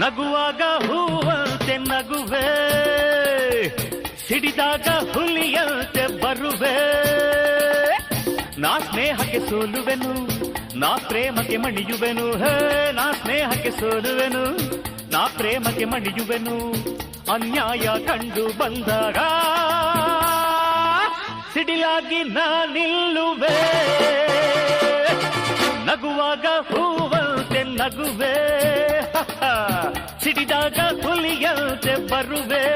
ನಗುವಾಗ ಹೂವಂತೆ ನಗುವೆ, ಸಿಡಿದಾಗ ಹುಲಿಯಂತೆ ಬರುವೆ. ನಾ ಸ್ನೇಹಕ್ಕೆ ಸೋಲುವೆನು, ನಾ ಪ್ರೇಮಕ್ಕೆ ಮಣಿಯುವೆನು. ಹೇ ನಾ ಸ್ನೇಹಕ್ಕೆ ಸೋಲುವೆನು, ನಾ ಪ್ರೇಮಕ್ಕೆ ಮಣಿಯುವೆನು. ಅನ್ಯಾಯ ಕಂಡು ಬಂದಾಗ ಸಿಡಿಲಾಗಿ ನಾ ನಿಲ್ಲುವೆ. ನಗುವಾಗ ಹೂವಂತೆ ನಗುವೆ, ಸಿಡಿದಾಗ ಹುಲಿಯಂತೆ ಬರುವೆ.